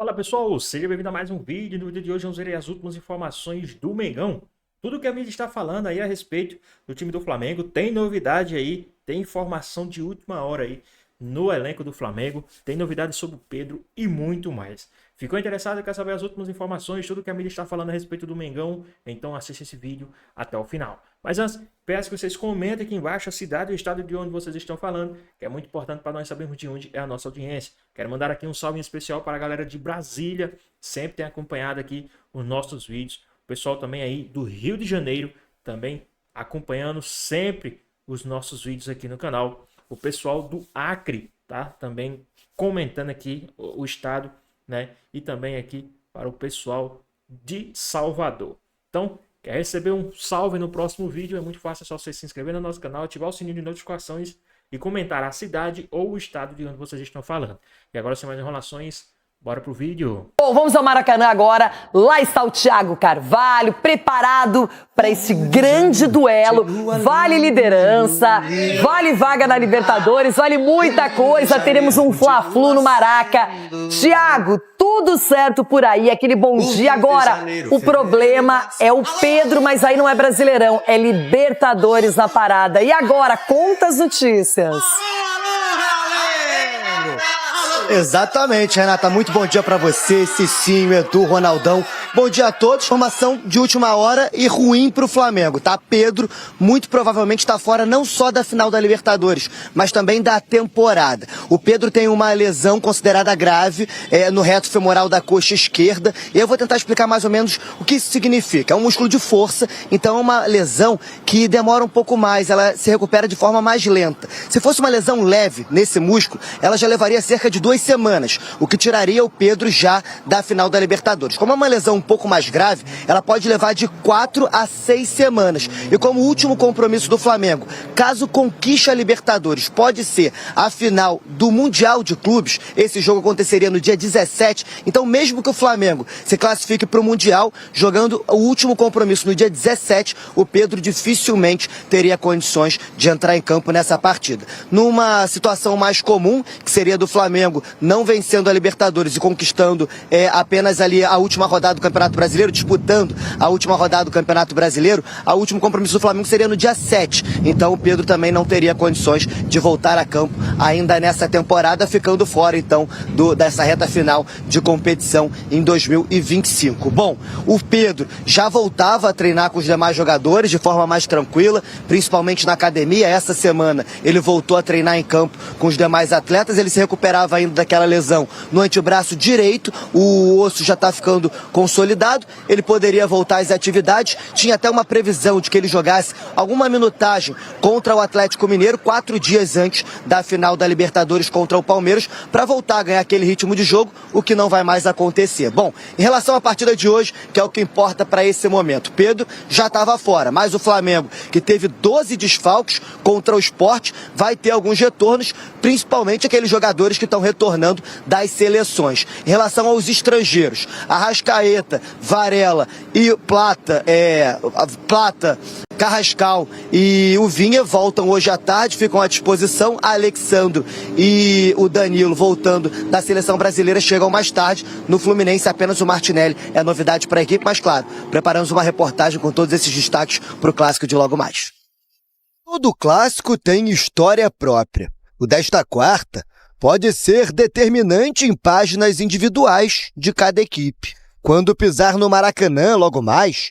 Fala pessoal, seja bem-vindo a mais um vídeo. No vídeo de hoje vamos ver as últimas informações do Mengão. Tudo que a mídia está falando aí a respeito do time do Flamengo. Tem novidade aí, tem informação de última hora aí no elenco do Flamengo. Tem novidades sobre o Pedro e muito mais. Ficou interessado e quer saber as últimas informações, tudo que a mídia está falando a respeito do Mengão? Então assista esse vídeo até o final. Mas antes, peço que vocês comentem aqui embaixo a cidade e o estado de onde vocês estão falando, que é muito importante para nós sabermos de onde é a nossa audiência. Quero mandar aqui um salve em especial para a galera de Brasília, sempre tem acompanhado aqui os nossos vídeos. O pessoal também aí do Rio de Janeiro, também acompanhando sempre os nossos vídeos aqui no canal. O pessoal do Acre, tá? Também comentando aqui o estado, né? E também aqui para o pessoal de Salvador. Então, quer receber um salve no próximo vídeo? É muito fácil, é só você se inscrever no nosso canal, ativar o sininho de notificações e comentar a cidade ou o estado de onde vocês estão falando. E agora, sem mais enrolações, bora pro vídeo. Bom, vamos ao Maracanã agora. Lá está o Thiago Carvalho, preparado para esse grande duelo. Vale liderança, vale vaga na Libertadores, vale muita coisa. Teremos um Fla-Flu no Maraca. Thiago, tudo certo por aí, aquele bom dia. Agora, o problema é o Pedro, mas aí não é Brasileirão, é Libertadores na parada. E agora, conta as notícias. Exatamente, Renata. Muito bom dia pra você, Cicinho, Edu, Ronaldão. Bom dia a todos. Informação de última hora e ruim pro Flamengo, tá? Pedro muito provavelmente tá fora não só da final da Libertadores, mas também da temporada. O Pedro tem uma lesão considerada grave no reto femoral da coxa esquerda. E eu vou tentar explicar mais ou menos o que isso significa. É um músculo de força, então é uma lesão que demora um pouco mais, ela se recupera de forma mais lenta. Se fosse uma lesão leve nesse músculo, ela já levaria cerca de 2 semanas, o que tiraria o Pedro já da final da Libertadores. Como é uma lesão um pouco mais grave, ela pode levar de 4 a 6 semanas. E como último compromisso do Flamengo, caso conquiste a Libertadores, pode ser a final do Mundial de Clubes. Esse jogo aconteceria no dia 17. Então, mesmo que o Flamengo se classifique para o Mundial, jogando o último compromisso no dia 17, o Pedro dificilmente teria condições de entrar em campo nessa partida. Numa situação mais comum, que seria do Flamengo não vencendo a Libertadores e conquistando apenas ali a última rodada do Campeonato Brasileiro, disputando a última rodada do Campeonato Brasileiro, o último compromisso do Flamengo seria no dia 7. Então o Pedro também não teria condições de voltar a campo ainda nessa temporada, ficando fora então dessa reta final de competição em 2025. Bom, o Pedro já voltava a treinar com os demais jogadores de forma mais tranquila, principalmente na academia. Essa semana ele voltou a treinar em campo com os demais atletas, ele se recuperava ainda daquela lesão no antebraço direito, o osso já está ficando consolidado, ele poderia voltar às atividades, tinha até uma previsão de que ele jogasse alguma minutagem contra o Atlético Mineiro 4 dias antes da final da Libertadores contra o Palmeiras, para voltar a ganhar aquele ritmo de jogo, o que não vai mais acontecer. Bom, em relação à partida de hoje, que é o que importa para esse momento, Pedro já estava fora, mas o Flamengo, que teve 12 desfalques contra o Sport, vai ter alguns retornos, principalmente aqueles jogadores que estão retornando das seleções. Em relação aos estrangeiros, Arrascaeta, Varela e Plata, Carrascal e o Vinha voltam hoje à tarde, ficam à disposição. Alexandro e o Danilo, voltando da seleção brasileira, chegam mais tarde. No Fluminense, apenas o Martinelli é novidade para a equipe, mas claro, preparamos uma reportagem com todos esses destaques para o clássico de logo mais. Todo clássico tem história própria. O desta quarta pode ser determinante em páginas individuais de cada equipe. Quando pisar no Maracanã logo mais,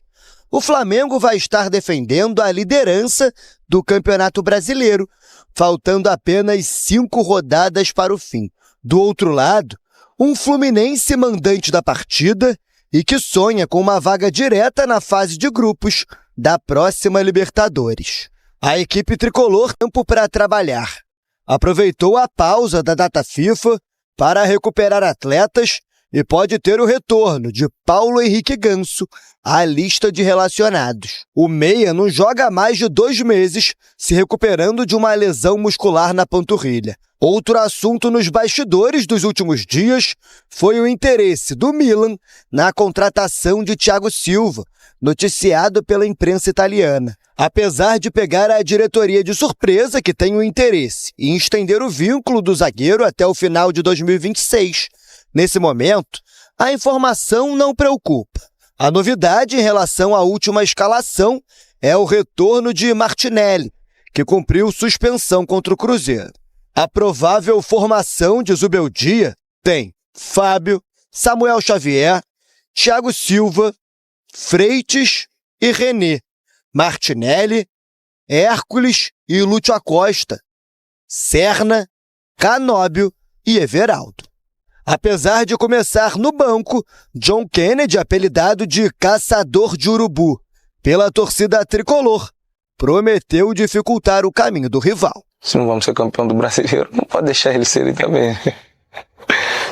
o Flamengo vai estar defendendo a liderança do Campeonato Brasileiro, faltando apenas 5 rodadas para o fim. Do outro lado, um Fluminense mandante da partida e que sonha com uma vaga direta na fase de grupos da próxima Libertadores. A equipe tricolor tem tempo para trabalhar. Aproveitou a pausa da data FIFA para recuperar atletas e pode ter o retorno de Paulo Henrique Ganso à lista de relacionados. O meia não joga há mais de 2 meses, se recuperando de uma lesão muscular na panturrilha. Outro assunto nos bastidores dos últimos dias foi o interesse do Milan na contratação de Thiago Silva, noticiado pela imprensa italiana. Apesar de pegar a diretoria de surpresa, que tem o interesse em estender o vínculo do zagueiro até o final de 2026. Nesse momento, A informação não preocupa. A novidade em relação à última escalação é o retorno de Martinelli, que cumpriu suspensão contra o Cruzeiro. A provável formação de Zubeldia tem Fábio, Samuel Xavier, Thiago Silva, Freitas e René, Martinelli, Hércules e Lúcio Acosta, Serna, Canóbio e Everaldo. Apesar de começar no banco, John Kennedy, apelidado de Caçador de Urubu pela torcida tricolor, prometeu dificultar o caminho do rival. Se não vamos ser campeão do Brasileiro, não pode deixar ele ser ele também.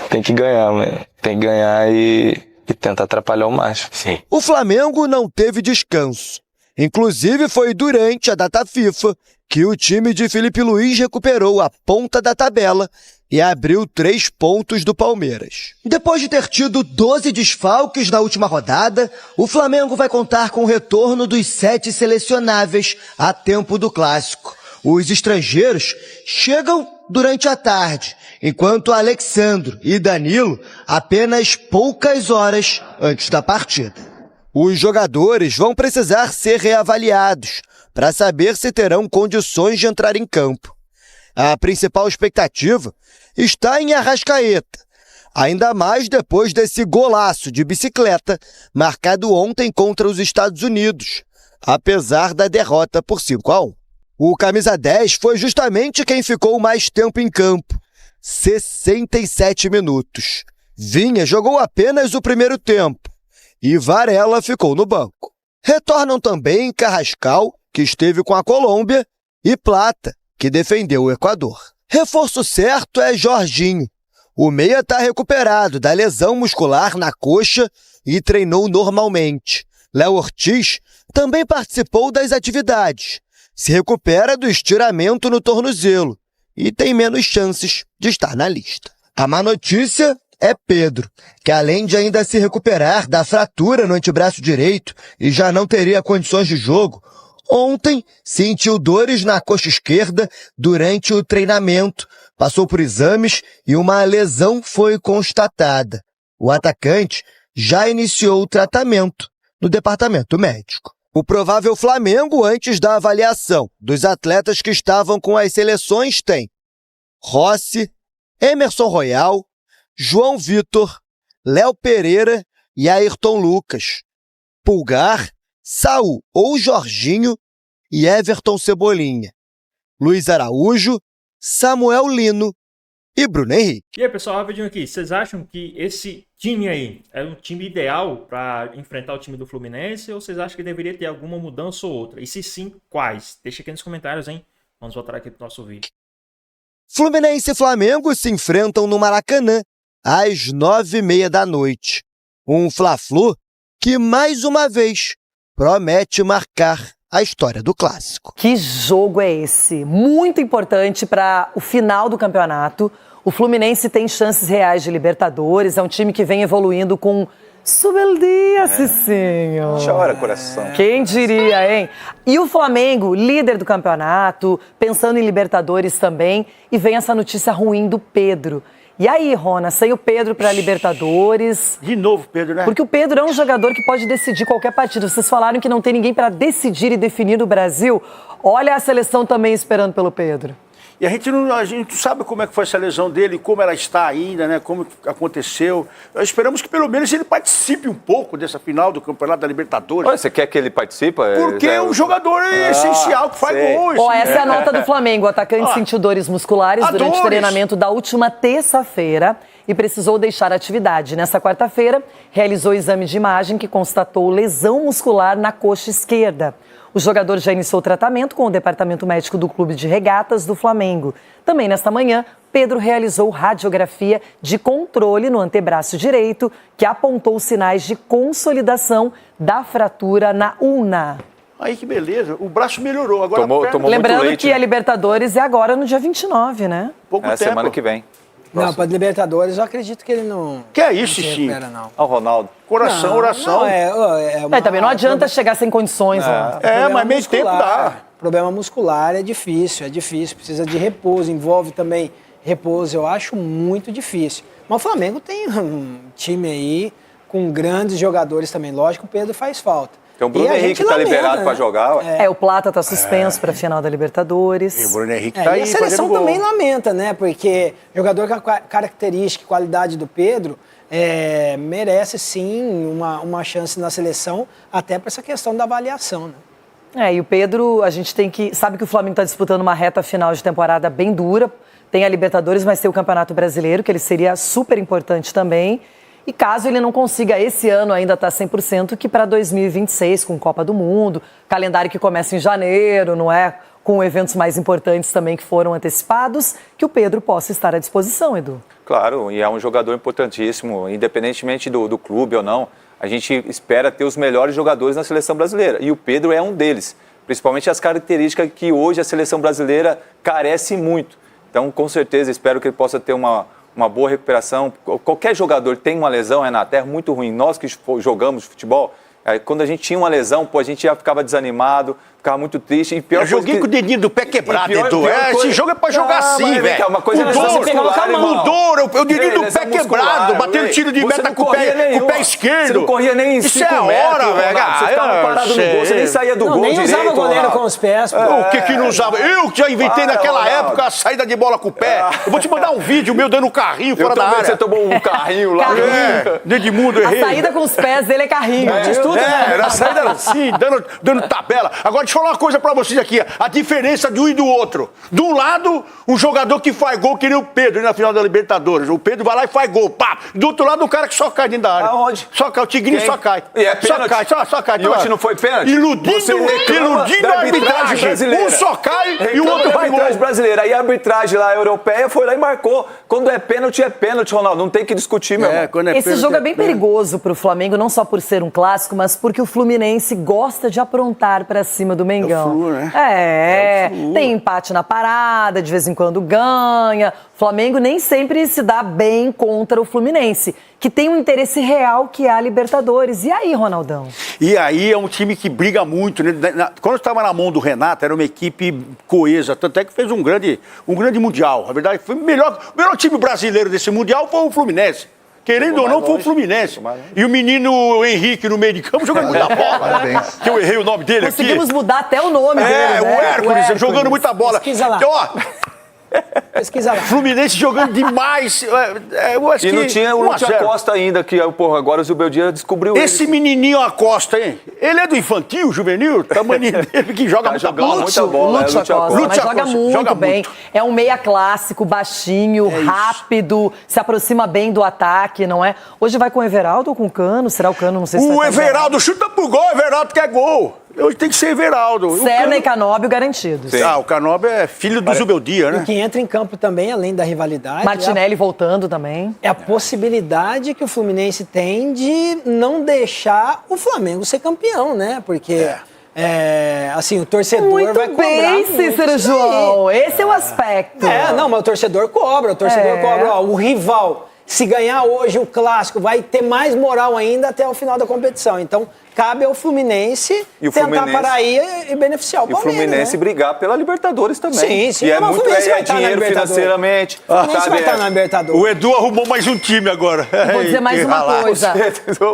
Tem que ganhar, mano. Tem que ganhar e tenta atrapalhar o máximo. Sim. O Flamengo não teve descanso. Inclusive, foi durante a data FIFA que o time de Felipe Luiz recuperou a ponta da tabela e abriu 3 pontos do Palmeiras. Depois de ter tido 12 desfalques na última rodada, o Flamengo vai contar com o retorno dos 7 selecionáveis a tempo do Clássico. Os estrangeiros chegam durante a tarde, enquanto Alexandro e Danilo apenas poucas horas antes da partida. Os jogadores vão precisar ser reavaliados para saber se terão condições de entrar em campo. A principal expectativa está em Arrascaeta, ainda mais depois desse golaço de bicicleta marcado ontem contra os Estados Unidos, apesar da derrota por 5-1. O camisa 10 foi justamente quem ficou mais tempo em campo, 67 minutos. Vinha jogou apenas o primeiro tempo e Varela ficou no banco. Retornam também Carrascal, que esteve com a Colômbia, e Plata, que defendeu o Equador. Reforço certo é Jorginho. O meia está recuperado da lesão muscular na coxa e treinou normalmente. Léo Ortiz também participou das atividades. Se recupera do estiramento no tornozelo e tem menos chances de estar na lista. A má notícia é Pedro, que além de ainda se recuperar da fratura no antebraço direito e já não teria condições de jogo, ontem sentiu dores na coxa esquerda durante o treinamento, passou por exames e uma lesão foi constatada. O atacante já iniciou o tratamento no departamento médico. O provável Flamengo, antes da avaliação dos atletas que estavam com as seleções, tem Rossi, Emerson Royal, João Vitor, Léo Pereira e Ayrton Lucas, Pulgar, Saul ou Jorginho e Everton Cebolinha, Luiz Araújo, Samuel Lino e Bruno Henrique. E aí, pessoal, rapidinho aqui. Vocês acham que esse time aí é um time ideal para enfrentar o time do Fluminense ou vocês acham que deveria ter alguma mudança ou outra? E se sim, quais? Deixa aqui nos comentários, hein? Vamos voltar aqui pro nosso vídeo. Fluminense e Flamengo se enfrentam no Maracanã às 9h30 da noite. Um Fla-Flu que, mais uma vez, promete marcar a história do clássico. Que jogo é esse? Muito importante para o final do campeonato. O Fluminense tem chances reais de Libertadores. É um time que vem evoluindo com Zubeldia, Cicinho. Chora, coração. Quem diria, hein? E o Flamengo, líder do campeonato, pensando em Libertadores também. E vem essa notícia ruim do Pedro. E aí, Rona, sem o Pedro para Libertadores... De novo, Pedro, né? Porque o Pedro é um jogador que pode decidir qualquer partida. Vocês falaram que não tem ninguém para decidir e definir no Brasil. Olha a seleção também esperando pelo Pedro. E a gente não sabe como é que foi essa lesão dele, como ela está ainda, né? Como aconteceu. Nós esperamos que pelo menos ele participe um pouco dessa final do Campeonato da Libertadores. Você quer que ele participe? Porque é um jogador essencial que faz gols. Essa é a nota do Flamengo. O atacante sentiu dores musculares durante o treinamento da última terça-feira e precisou deixar a atividade. Nessa quarta-feira, realizou exame de imagem que constatou lesão muscular na coxa esquerda. O jogador já iniciou o tratamento com o departamento médico do Clube de Regatas do Flamengo. Também nesta manhã, Pedro realizou radiografia de controle no antebraço direito, que apontou sinais de consolidação da fratura na ulna. Aí que beleza, o braço melhorou. Agora tomou lembrando muito leite, que a Libertadores é agora no dia 29, né? Pouco tempo. Semana que vem. Não, para Libertadores eu acredito que ele não... Que é isso, sim? Não. Ó, o Ronaldo. Coração, oração. Também não adianta chegar sem condições. Mas meio tempo dá. Problema muscular é difícil, precisa de repouso, envolve também repouso, eu acho muito difícil. Mas o Flamengo tem um time aí com grandes jogadores também. Lógico, o Pedro faz falta. Então o Bruno Henrique tá liberado para jogar. O Plata tá suspenso para a final da Libertadores. E o Bruno Henrique tá aí e a seleção fazendo também gol. lamenta, né? Porque jogador com a característica e qualidade do Pedro merece sim uma chance na seleção, até para essa questão da avaliação, né? E o Pedro, a gente sabe que o Flamengo está disputando uma reta final de temporada bem dura. Tem a Libertadores, mas tem o Campeonato Brasileiro, que ele seria super importante também. E caso ele não consiga esse ano ainda estar 100%, que para 2026, com Copa do Mundo, calendário que começa em janeiro, não é? Com eventos mais importantes também que foram antecipados, que o Pedro possa estar à disposição, Edu. Claro, e é um jogador importantíssimo, independentemente do clube ou não. A gente espera ter os melhores jogadores na seleção brasileira. E o Pedro é um deles, principalmente as características que hoje a seleção brasileira carece muito. Então, com certeza, espero que ele possa ter uma boa recuperação. Qualquer jogador tem uma lesão, Renato, é muito ruim. Nós que jogamos futebol, quando a gente tinha uma lesão, a gente já ficava desanimado, ficava muito triste. E pior eu joguei com o dedinho do pé quebrado, Edu. Esse jogo é pra jogar assim, velho. Uma coisa com dor, o dedinho do pé quebrado, batendo tiro de meta com o pé esquerdo. Você não corria nem 5 metros. Isso é hora, velho. Você ficava parado no gol, você nem saía do gol nem direito. Nem usava goleiro com os pés. O que não usava? Eu que já inventei naquela época a saída de bola com o pé. Eu vou te mandar um vídeo meu dando carrinho fora da área. Você tomou um carrinho lá. Edmundo, errei. A saída com os pés dele é carrinho. A saída era assim, dando tabela. Agora, deixa eu falar uma coisa pra vocês aqui. A diferença de um e do outro. De um lado, um jogador que faz gol, que nem o Pedro na final da Libertadores. O Pedro vai lá e faz gol. Pá. Do outro lado, um cara que só cai dentro da área. Aonde? Só cai. O Tigrinho só cai. E é só cai, só cai. E hoje não foi pênalti? Iludindo a arbitragem brasileira. Um só cai e o outro vai gol. Brasileira. Aí a arbitragem lá europeia foi lá e marcou. Quando é pênalti, Ronaldo. Não tem que discutir, meu irmão. Esse jogo é bem perigoso pro Flamengo, não só por ser um clássico, mas porque o Fluminense gosta de aprontar pra cima do Mengão. Flu, né? Tem empate na parada, de vez em quando ganha. O Flamengo nem sempre se dá bem contra o Fluminense, que tem um interesse real que é a Libertadores. E aí, Ronaldão? E aí é um time que briga muito, né? Quando estava na mão do Renato, era uma equipe coesa, tanto é que fez um grande Mundial. Na verdade, foi o melhor time brasileiro desse Mundial foi o Fluminense. Querendo ou não, foi o Fluminense. E o menino Henrique no meio de campo jogando muita bola. Que eu errei o nome dele aqui. Conseguimos mudar até o nome dele, né? O Hércules, jogando muita bola. Pesquisa lá. Pesquisa lá. Fluminense jogando demais. Eu acho E que não tinha o Lúcio Acosta ainda, que agora o Zubeldia descobriu esse ele. menininho Acosta, hein? Ele é do infantil, juvenil? Tamanho dele que joga muita bola. Lúcio Acosta, mas joga muito bem. É um meia clássico, baixinho, rápido, se aproxima bem do ataque, não é? Hoje vai com o Everaldo ou com o Cano? Será o Cano? Não sei se O vai Everaldo chuta pro gol, o Everaldo quer gol. Hoje tem que ser Everaldo. Serna e Canóbio garantidos. O Canóbio é filho do Zubeldia, né? O que entra em campo também, além da rivalidade... Martinelli voltando também. É a possibilidade que o Fluminense tem de não deixar o Flamengo ser campeão, né? Porque... assim, o torcedor muito vai cobrar bem, Cícero João. Esse é o aspecto. Não, mas o torcedor cobra. Ó, o rival, se ganhar hoje o clássico, vai ter mais moral ainda até o final da competição. Então, cabe ao Fluminense tentar parar aí e beneficiar o Palmeiras. E o Fluminense brigar pela Libertadores também. Sim. E é muito dinheiro financeiramente. O Fluminense vai estar na Libertadores. O Edu arrumou mais um time agora. Vou dizer mais uma coisa.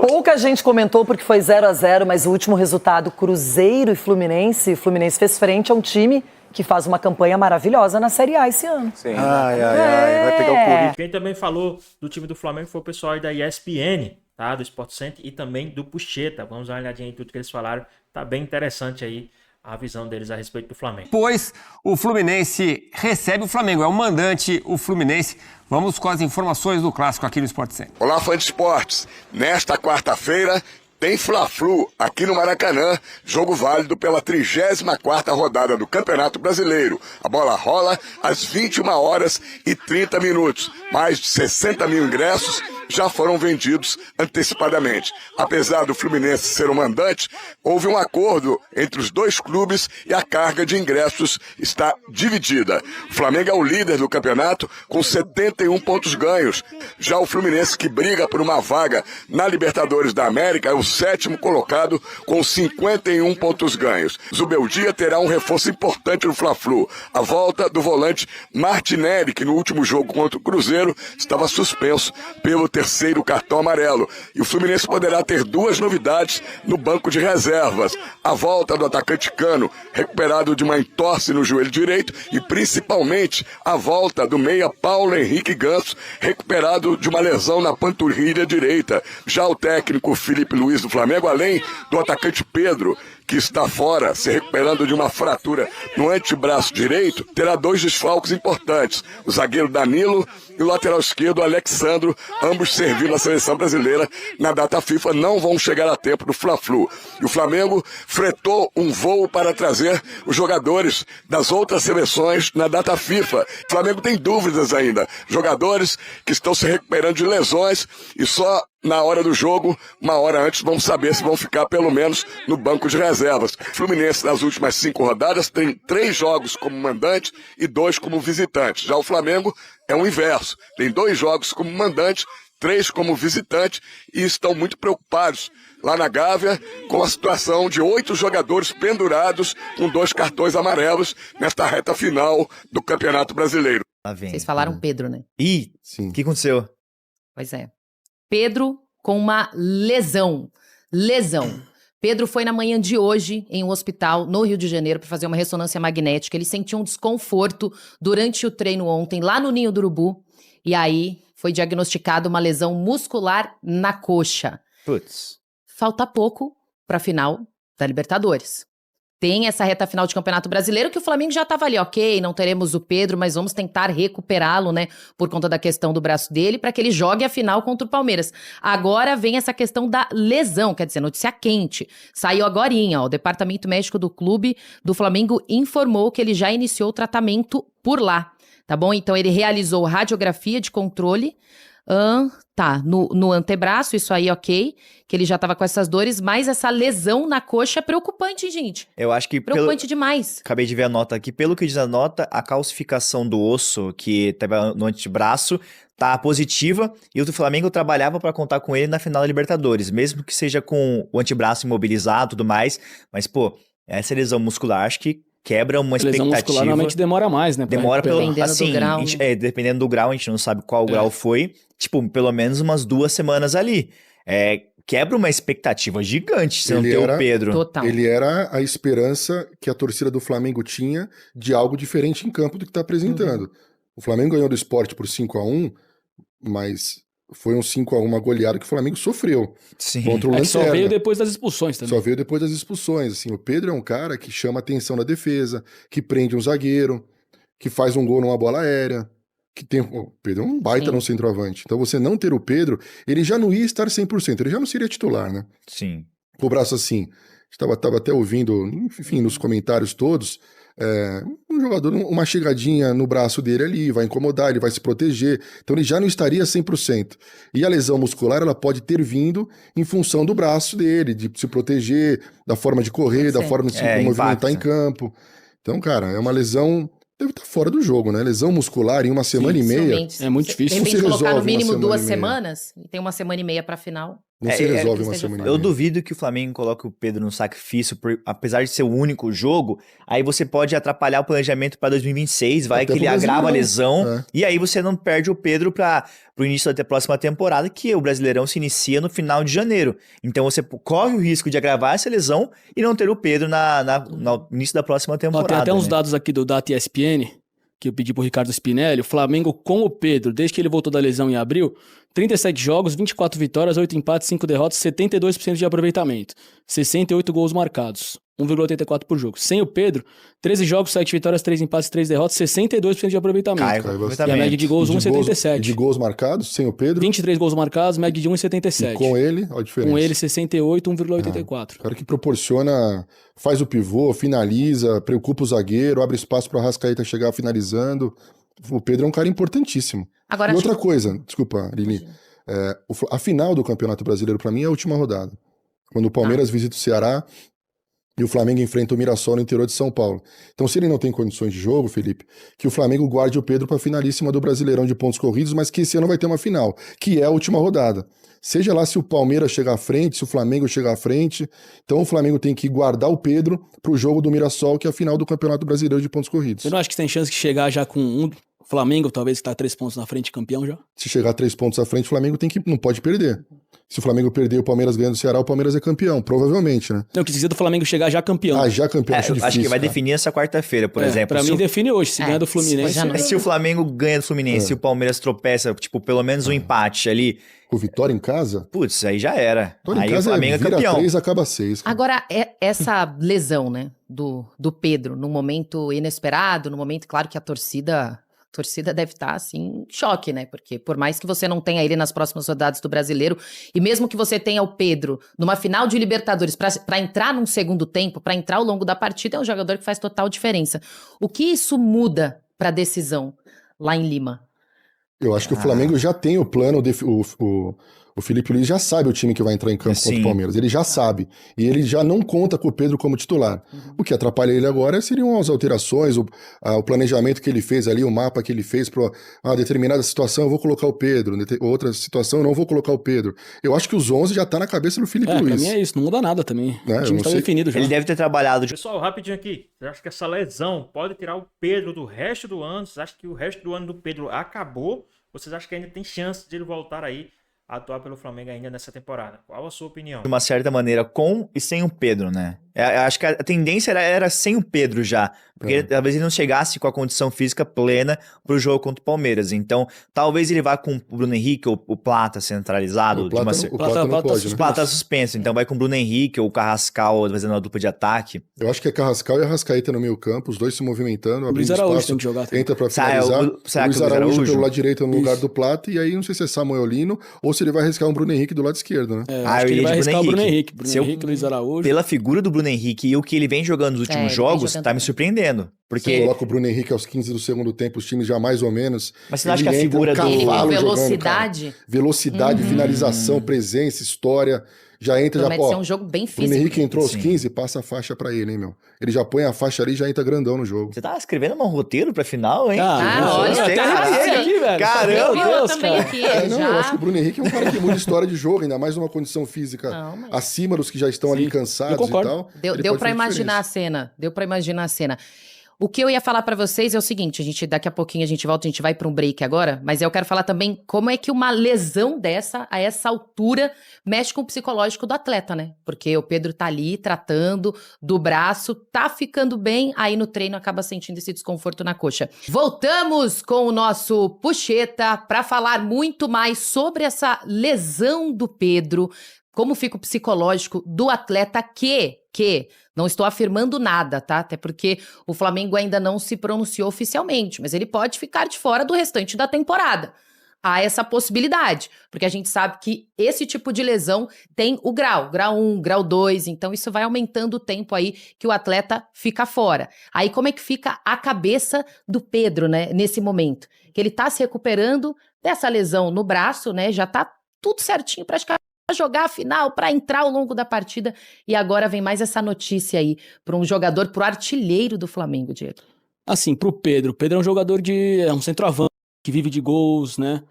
Pouca gente comentou porque foi 0-0, mas o último resultado, Cruzeiro e Fluminense. O Fluminense fez frente a um time que faz uma campanha maravilhosa na Série A esse ano. Sim. Vai pegar o Corinthians. Quem também falou do time do Flamengo foi o pessoal aí da ESPN, tá? Do Sport Center e também do Pucheta. Vamos dar uma olhadinha em tudo que eles falaram. Tá bem interessante aí a visão deles a respeito do Flamengo. Pois o Fluminense recebe o Flamengo, é o mandante o Fluminense. Vamos com as informações do clássico aqui no Sport Center. Olá, fã de esportes. Nesta quarta-feira tem Fla-Flu aqui no Maracanã, jogo válido pela 34ª rodada do Campeonato Brasileiro. A bola rola às 21h30. Mais de 60 mil ingressos já foram vendidos antecipadamente. Apesar do Fluminense ser o mandante, houve um acordo entre os dois clubes e a carga de ingressos está dividida. O Flamengo é o líder do campeonato com 71 pontos ganhos. Já o Fluminense, que briga por uma vaga na Libertadores da América, é o 7º colocado com 51 pontos ganhos. Zubeldia terá um reforço importante no Fla-Flu. A volta do volante Martinelli, que no último jogo contra o Cruzeiro estava suspenso pelo 3º cartão amarelo. E o Fluminense poderá ter 2 novidades no banco de reservas. A volta do atacante Cano, recuperado de uma entorse no joelho direito, e principalmente a volta do meia Paulo Henrique Ganso, recuperado de uma lesão na panturrilha direita. Já o técnico Felipe Luiz do Flamengo, além do atacante Pedro, que está fora, se recuperando de uma fratura no antebraço direito, terá 2 desfalques importantes: o zagueiro Danilo e o lateral esquerdo Alexandro, ambos servindo a seleção brasileira na data FIFA, não vão chegar a tempo do Fla-Flu. E o Flamengo fretou um voo para trazer os jogadores das outras seleções na data FIFA. O Flamengo tem dúvidas ainda. Jogadores que estão se recuperando de lesões e só na hora do jogo, uma hora antes, vamos saber se vão ficar pelo menos no banco de reservas. O Fluminense, nas últimas 5 rodadas, tem 3 jogos como mandante e 2 como visitante. Já o Flamengo é o inverso. Tem 2 jogos como mandante, 3 como visitante, e estão muito preocupados lá na Gávea com a situação de 8 jogadores pendurados com 2 cartões amarelos nesta reta final do Campeonato Brasileiro. Vocês falaram Pedro, né? Ih, o que aconteceu? Pois é. Pedro com uma lesão. Pedro foi na manhã de hoje em um hospital no Rio de Janeiro para fazer uma ressonância magnética. Ele sentiu um desconforto durante o treino ontem lá no Ninho do Urubu. E aí foi diagnosticada uma lesão muscular na coxa. Putz. Falta pouco para a final da Libertadores. Tem essa reta final de Campeonato Brasileiro que o Flamengo já estava ali, ok, não teremos o Pedro, mas vamos tentar recuperá-lo, né, por conta da questão do braço dele, para que ele jogue a final contra o Palmeiras. Agora vem essa questão da lesão, quer dizer, notícia quente. Saiu agorinha, ó, o departamento médico do clube do Flamengo informou que ele já iniciou o tratamento por lá, tá bom? Então ele realizou radiografia de controle, no antebraço, isso aí ok, que ele já tava com essas dores, mas essa lesão na coxa é preocupante, gente. Eu acho que preocupante demais. Acabei de ver a nota aqui, pelo que diz a nota, a calcificação do osso que tava no antebraço tá positiva, e o do Flamengo trabalhava para contar com ele na final da Libertadores, mesmo que seja com o antebraço imobilizado e tudo mais, mas pô, essa lesão muscular acho que quebra uma expectativa. Lesão muscular normalmente demora mais, né? Demora dependendo assim, do grau. Dependendo do grau, a gente não sabe qual grau foi. Tipo, pelo menos umas 2 semanas ali. Quebra uma expectativa gigante se não ter o Pedro. Total. Ele era a esperança que a torcida do Flamengo tinha de algo diferente em campo do que está apresentando. O Flamengo ganhou do Sport por 5-1, mas foi um 5-1, uma goleada que o Flamengo sofreu. Sim. Contra o Lanterna. Só veio depois das expulsões também. Só veio depois das expulsões. Assim, o Pedro é um cara que chama a atenção na defesa, que prende um zagueiro, que faz um gol numa bola aérea. O Pedro é um baita no centroavante. Então você não ter o Pedro, ele já não ia estar 100%, ele já não seria titular, né? Sim. Com o braço assim. Estava até ouvindo, enfim, nos comentários todos, um jogador, uma chegadinha no braço dele ali, vai incomodar, ele vai se proteger. Então ele já não estaria 100%. E a lesão muscular, ela pode ter vindo em função do braço dele, de se proteger, da forma de correr, da forma de se movimentar em campo. Então, cara, é uma lesão... Deve estar fora do jogo, né? Lesão muscular em uma semana e meia. É muito difícil. De repente colocar no mínimo 2 semanas, e tem uma semana e meia pra final. Não se resolve uma semana e meia. Eu duvido que o Flamengo coloque o Pedro no sacrifício, apesar de ser o único jogo, aí você pode atrapalhar o planejamento para 2026, vai que ele agrava a lesão, e aí você não perde o Pedro para o início da próxima temporada, que o Brasileirão se inicia no final de janeiro. Então você corre o risco de agravar essa lesão e não ter o Pedro no início da próxima temporada. Tem até uns dados aqui do Data ESPN, que eu pedi pro Ricardo Spinelli. O Flamengo com o Pedro, desde que ele voltou da lesão em abril, 37 jogos, 24 vitórias, 8 empates, 5 derrotas, 72% de aproveitamento, 68 gols marcados, 1,84 por jogo. Sem o Pedro, 13 jogos, 7 vitórias, 3 empates, 3 derrotas, 62% de aproveitamento. E a média de gols, 1,77. De gols marcados, sem o Pedro? 23 gols marcados, média de 1,77. E com ele, olha a diferença. Com ele, 68, 1,84. Cara que proporciona, faz o pivô, finaliza, preocupa o zagueiro, abre espaço para a Arrascaeta chegar finalizando. O Pedro é um cara importantíssimo. Agora, e outra coisa, desculpa, Lili, A final do Campeonato Brasileiro, para mim, é a última rodada. Quando o Palmeiras visita o Ceará e o Flamengo enfrenta o Mirassol no interior de São Paulo. Então, se ele não tem condições de jogo, Felipe, que o Flamengo guarde o Pedro para a finalíssima do Brasileirão de pontos corridos, mas que esse ano vai ter uma final, que é a última rodada. Seja lá se o Palmeiras chegar à frente, se o Flamengo chegar à frente, então o Flamengo tem que guardar o Pedro para o jogo do Mirassol, que é a final do Campeonato Brasileiro de pontos corridos. Você não acha que tem chance de chegar já com o Flamengo, talvez, que tá 3 pontos na frente, campeão já? Se chegar 3 pontos à frente, o Flamengo não pode perder. Se o Flamengo perder e o Palmeiras ganhando o Ceará, o Palmeiras é campeão, provavelmente, né? Não, eu quis dizer do Flamengo chegar já campeão. Já campeão, acho difícil. Acho que vai cara. definir essa quarta-feira, por exemplo. Pra mim, define hoje. Se ganhar do Fluminense... Se o Flamengo ganha do Fluminense e o Palmeiras tropeça, tipo, pelo menos um empate ali... Com vitória em casa? Putz, aí já era. Vitória aí em casa o Flamengo é campeão. 3, acaba 6. Cara. Agora, essa lesão, né, do Pedro, num momento inesperado, num momento, claro, que a torcida deve estar, assim, em choque, né? Porque por mais que você não tenha ele nas próximas rodadas do Brasileiro, e mesmo que você tenha o Pedro numa final de Libertadores para entrar num segundo tempo, para entrar ao longo da partida, é um jogador que faz total diferença. O que isso muda para a decisão lá em Lima? Eu acho que o Flamengo já tem o plano, o Felipe Luiz já sabe o time que vai entrar em campo contra o Palmeiras, ele já sabe, e ele já não conta com o Pedro como titular. O que atrapalha ele agora seriam as alterações, o planejamento que ele fez ali, o mapa que ele fez para uma determinada situação, eu vou colocar o Pedro, outra situação eu não vou colocar o Pedro. Eu acho que os 11 já tá na cabeça do Felipe Luiz. Pra mim é isso, não muda nada também. O time tá definido já. Ele deve ter trabalhado... Pessoal, rapidinho aqui, você acha que essa lesão pode tirar o Pedro do resto do ano? Vocês acham que o resto do ano do Pedro acabou? Ou vocês acham que ainda tem chance de ele voltar aí a atuar pelo Flamengo ainda nessa temporada? Qual a sua opinião? De uma certa maneira, com e sem o Pedro, né? Acho que a tendência era sem o Pedro já. Porque talvez ele não chegasse com a condição física plena pro jogo contra o Palmeiras. Então, talvez ele vá com o Bruno Henrique ou o Plata centralizado. O Plata não pode, né? O Plata suspenso. Então vai com o Bruno Henrique ou o Carrascal fazendo uma dupla de ataque. Eu acho que é Carrascal e Arrascaeta no meio campo, os dois se movimentando. O Luiz Araújo tem que jogar. Entra pra finalizar. Será Luiz Araújo pelo lado direito no lugar do Plata. E aí não sei se é Samuel Lino ou se ele vai arriscar um Bruno Henrique do lado esquerdo, né? Acho que ele vai arriscar o Bruno Henrique. Bruno Henrique, Luiz Araújo. Pela figura do Bruno Henrique e o que ele vem jogando nos últimos jogos, tá me surpreendendo. Porque... Você coloca o Bruno Henrique aos 15 do segundo tempo, os times já mais ou menos. Mas você não acha que a figura dele... Velocidade? Velocidade, finalização, presença, história... Já entra, promete já ser um jogo bem físico. O Henrique entrou aos 15, passa a faixa pra ele, hein, meu? Ele já põe a faixa ali e já entra grandão no jogo. Você tá escrevendo um roteiro pra final, hein? Olha, até aqui, velho. Caramba! Eu também aqui. Eu acho que o Bruno Henrique é um cara que muda história de jogo, ainda mais numa condição física acima dos que já estão ali cansados e tal. Deu pra imaginar a cena. Deu pra imaginar a cena. O que eu ia falar pra vocês é o seguinte, daqui a pouquinho a gente volta, a gente vai pra um break agora, mas eu quero falar também como é que uma lesão dessa, a essa altura, mexe com o psicológico do atleta, né? Porque o Pedro tá ali tratando do braço, tá ficando bem, aí no treino acaba sentindo esse desconforto na coxa. Voltamos com o nosso Puxeta pra falar muito mais sobre essa lesão do Pedro, como fica o psicológico do atleta que não estou afirmando nada, tá? Até porque o Flamengo ainda não se pronunciou oficialmente, mas ele pode ficar de fora do restante da temporada. Há essa possibilidade, porque a gente sabe que esse tipo de lesão tem o grau 1, grau 2, então isso vai aumentando o tempo aí que o atleta fica fora. Aí como é que fica a cabeça do Pedro, né, nesse momento? Que ele tá se recuperando dessa lesão no braço, né, já tá tudo certinho praticamente, para jogar a final, para entrar ao longo da partida, e agora vem mais essa notícia aí para um jogador, pro artilheiro do Flamengo, Diego. Assim, pro Pedro. O Pedro é um jogador é um centroavante que vive de gols, né?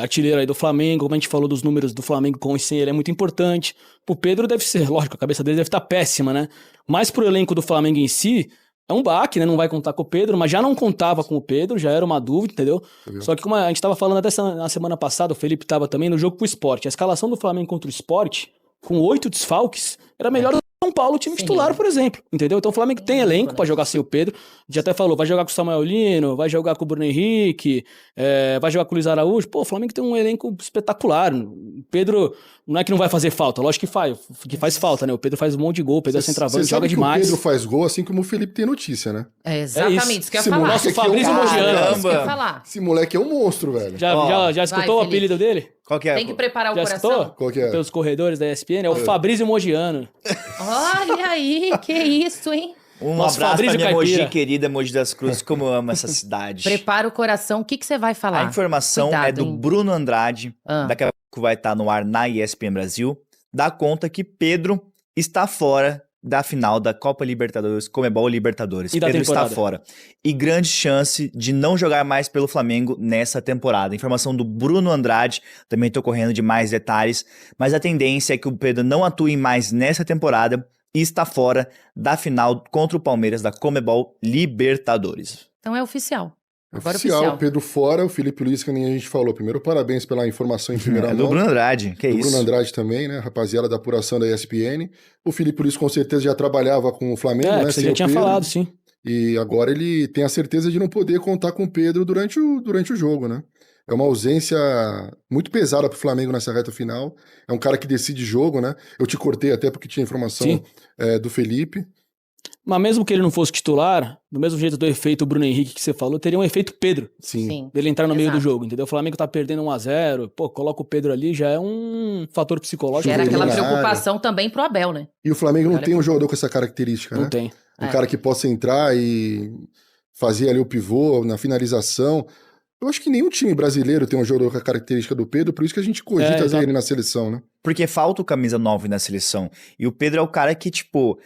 Artilheiro aí do Flamengo, como a gente falou dos números do Flamengo com e sem ele é muito importante. Pro Pedro deve ser, lógico, a cabeça dele deve estar péssima, né? Mas pro elenco do Flamengo em si, é um baque, né? Não vai contar com o Pedro, mas já não contava com o Pedro, já era uma dúvida, entendeu? Só que como a gente tava falando até na semana passada, o Felipe tava também no jogo pro Sport. A escalação do Flamengo contra o Sport, com 8 desfalques, era melhor do que o São Paulo, o time titular, por exemplo, entendeu? Então o Flamengo tem elenco pra jogar sem o Pedro. A gente até falou, vai jogar com o Samuel Lino, vai jogar com o Bruno Henrique, vai jogar com o Luiz Araújo. Pô, o Flamengo tem um elenco espetacular. O Pedro não é que não vai fazer falta, lógico que faz falta, né? O Pedro faz um monte de gol, o Pedro é centroavante, joga demais. O Pedro faz gol assim como o Felipe tem notícia, né? Exatamente, isso que eu ia falar. Nosso Fabrício Mogiano. Esse moleque é um monstro, velho. Já escutou o apelido dele? Qual que é? Tem que preparar o coração. Escutou? Qual que é? Pelos corredores da ESPN, é o Fabrício Mogiano. Olha aí, que isso, hein? Um Nosso abraço pra Fabrício minha Mogi Caipira. querida, Mogi das Cruzes, como eu amo essa cidade. Prepara o coração, o que você vai falar? A informação é Cuidado, do hein? Bruno Andrade, daqui a pouco vai estar no ar na ESPN Brasil, dá conta que Pedro está fora da final da Copa Libertadores, Comebol Libertadores. E da Pedro está temporada. fora. E grande chance de não jogar mais pelo Flamengo nessa temporada. Informação do Bruno Andrade, também estou correndo de mais detalhes, mas a tendência é que o Pedro não atue mais nessa temporada e está fora da final contra o Palmeiras da Comebol Libertadores. Então é oficial. Agora Oficial, Pedro fora, o Felipe Luiz, que nem a gente falou. Primeiro, parabéns pela informação em primeira mão. Do Bruno Andrade, que é do isso. Bruno Andrade também, né? Rapaziada da apuração da ESPN. O Felipe Luiz com certeza já trabalhava com o Flamengo, né? Você sem já o tinha Pedro. falado, sim. E agora ele tem a certeza de não poder contar com o Pedro durante o jogo, né? É uma ausência muito pesada pro Flamengo nessa reta final. É um cara que decide jogo, né? Eu te cortei até porque tinha informação do Felipe. Mas mesmo que ele não fosse titular, do mesmo jeito do efeito Bruno Henrique que você falou, teria um efeito Pedro. Sim. Dele entrar no meio do jogo, entendeu? O Flamengo tá perdendo 1-0, pô, coloca o Pedro ali, já é um fator psicológico. Era aquela preocupação também pro Abel, né? E o Flamengo não tem um jogador com essa característica, né? Não tem. Um cara que possa entrar e fazer ali o pivô na finalização. Eu acho que nenhum time brasileiro tem um jogador com a característica do Pedro, por isso que a gente cogita ter ele na seleção, né? Porque falta o camisa 9 na seleção. E o Pedro é o cara que, tipo,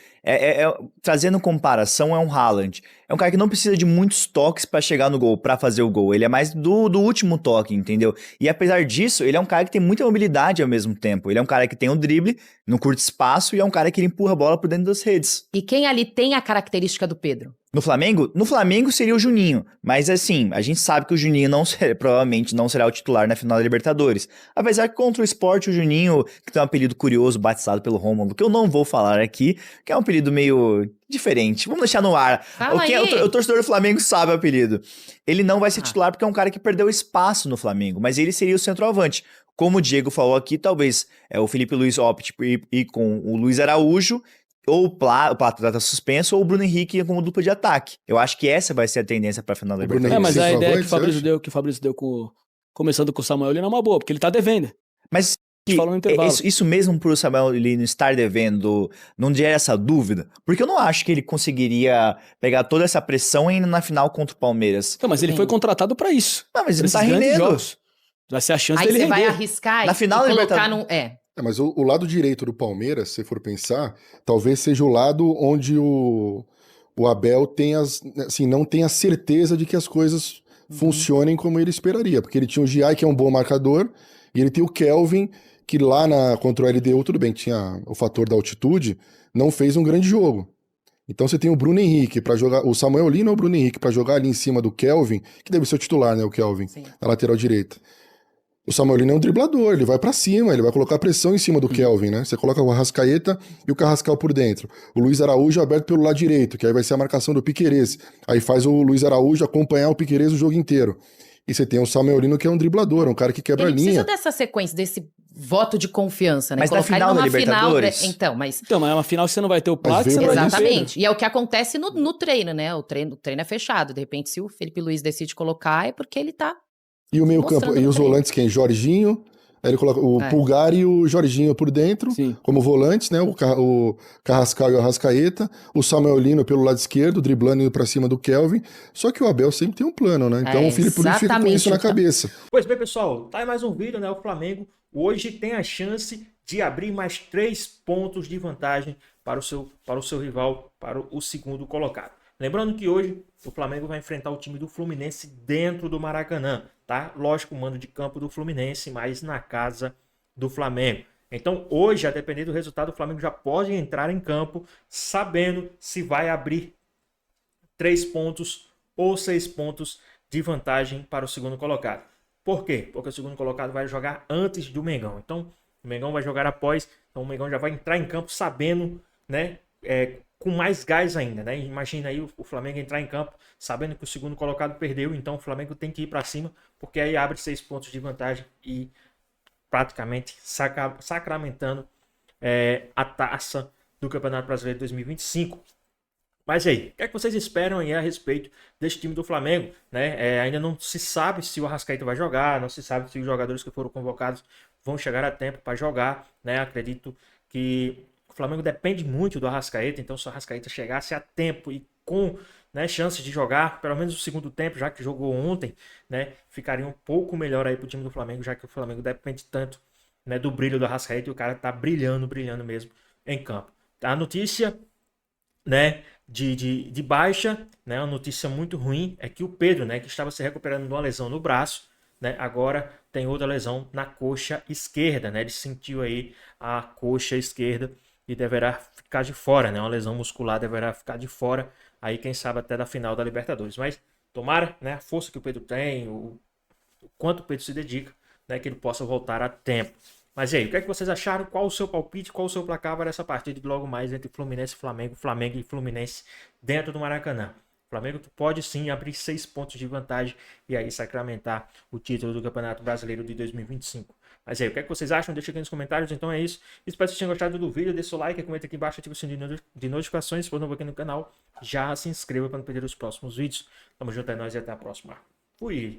trazendo comparação, é um Haaland. É um cara que não precisa de muitos toques pra chegar no gol, pra fazer o gol. Ele é mais do último toque, entendeu? E apesar disso, ele é um cara que tem muita mobilidade ao mesmo tempo. Ele é um cara que tem um drible no curto espaço e é um cara que ele empurra a bola por dentro das redes. E quem ali tem a característica do Pedro? No Flamengo? No Flamengo seria o Juninho. Mas assim, a gente sabe que o Juninho provavelmente não será o titular na final da Libertadores. Apesar que contra o Sport, o Juninho, que tem um apelido curioso, batizado pelo Rômulo, que eu não vou falar aqui, que é um apelido meio diferente. Vamos deixar no ar. O torcedor do Flamengo sabe o apelido. Ele não vai ser titular porque é um cara que perdeu espaço no Flamengo, mas ele seria o centroavante. Como o Diego falou aqui, talvez o Felipe Luiz opte por ir com o Luiz Araújo, ou o Plata tá suspenso, ou o Bruno Henrique como dupla de ataque. Eu acho que essa vai ser a tendência pra final da Libertadores. Mas a ideia que o Fabrício deu começando com o Samuel Lino é uma boa, porque ele tá devendo. Mas no isso mesmo pro Samuel Lino estar devendo, não gera essa dúvida? Porque eu não acho que ele conseguiria pegar toda essa pressão ainda na final contra o Palmeiras. Não, mas ele foi contratado pra isso. Não, mas ele não tá rendendo. Vai ser a chance Aí dele você render. vai arriscar Na final e da colocar Libertadores. Mas o lado direito do Palmeiras, se for pensar, talvez seja o lado onde o Abel tem não tem a certeza de que as coisas funcionem como ele esperaria. Porque ele tinha o Giai, que é um bom marcador, e ele tem o Kelvin, que lá contra o LDU, tudo bem, tinha o fator da altitude, não fez um grande jogo. Então você tem o Bruno Henrique para jogar, o Samuel Lino ou o Bruno Henrique para jogar ali em cima do Kelvin, que deve ser o titular, né, o Kelvin, na lateral direita. O Samuel Lino é um driblador, ele vai pra cima, ele vai colocar pressão em cima do Kelvin, né? Você coloca o Arrascaeta e o Carrascal por dentro. O Luiz Araújo aberto pelo lado direito, que aí vai ser a marcação do Piquerez. Aí faz o Luiz Araújo acompanhar o Piquerez o jogo inteiro. E você tem o Samuel Lino, que é um driblador, um cara que quebra a linha. Ele precisa dessa sequência, desse voto de confiança, né? Mas na final da Libertadores... Então, mas é uma final que você não vai ter o Plata, você vai ter o Exatamente. E é o que acontece no treino, né? O treino é fechado. De repente, se o Felipe Luiz decide colocar, é porque ele tá... E o meio campo, e os volantes quem? Jorginho, aí ele coloca o Pulgar e o Jorginho por dentro, como volantes, né? O Carrascal e o Arrascaeta, o Samuel Lino pelo lado esquerdo, driblando indo pra cima do Kelvin. Só que o Abel sempre tem um plano, né? Então o Felipe Luiz fica com isso na cabeça. Pois bem, pessoal, tá aí mais um vídeo, né? O Flamengo hoje tem a chance de abrir mais 3 pontos de vantagem para o seu rival, para o segundo colocado. Lembrando que hoje o Flamengo vai enfrentar o time do Fluminense dentro do Maracanã, tá? Lógico, mando de campo do Fluminense, mas na casa do Flamengo. Então hoje, a depender do resultado, o Flamengo já pode entrar em campo sabendo se vai abrir 3 pontos ou 6 pontos de vantagem para o segundo colocado. Por quê? Porque o segundo colocado vai jogar antes do Mengão. Então o Mengão vai jogar após, então o Mengão já vai entrar em campo sabendo, né? Com mais gás ainda, né? Imagina aí o Flamengo entrar em campo sabendo que o segundo colocado perdeu, então o Flamengo tem que ir para cima, porque aí abre 6 pontos de vantagem e praticamente sacramentando a taça do Campeonato Brasileiro de 2025. Mas aí, o que é que vocês esperam aí a respeito desse time do Flamengo, né? Ainda não se sabe se o Arrascaeta vai jogar, não se sabe se os jogadores que foram convocados vão chegar a tempo para jogar, né? Acredito que o Flamengo depende muito do Arrascaeta, então se o Arrascaeta chegasse a tempo e com, né, chance de jogar, pelo menos o segundo tempo, já que jogou ontem, né, ficaria um pouco melhor aí pro time do Flamengo, já que o Flamengo depende tanto, né, do brilho do Arrascaeta e o cara tá brilhando mesmo em campo. A notícia, né, de baixa, né, uma notícia muito ruim, é que o Pedro, né, que estava se recuperando de uma lesão no braço, né, agora tem outra lesão na coxa esquerda, né, ele sentiu aí a coxa esquerda e deverá ficar de fora, né, uma lesão muscular, deverá ficar de fora, aí quem sabe até da final da Libertadores, mas tomara, né, a força que o Pedro tem, o quanto o Pedro se dedica, né, que ele possa voltar a tempo. Mas e aí, o que é que vocês acharam? Qual o seu palpite? Qual o seu placar para essa partida de logo mais entre Fluminense e Flamengo, Flamengo e Fluminense dentro do Maracanã? O Flamengo pode sim abrir 6 pontos de vantagem e aí sacramentar o título do Campeonato Brasileiro de 2025. Mas aí, o que é que vocês acham? Deixa aqui nos comentários. Então é isso. Espero que vocês tenham gostado do vídeo. Deixa o like, comenta aqui embaixo, ativa o sininho de notificações. Se for novo aqui no canal, já se inscreva para não perder os próximos vídeos. Tamo junto, é nóis e até a próxima. Fui!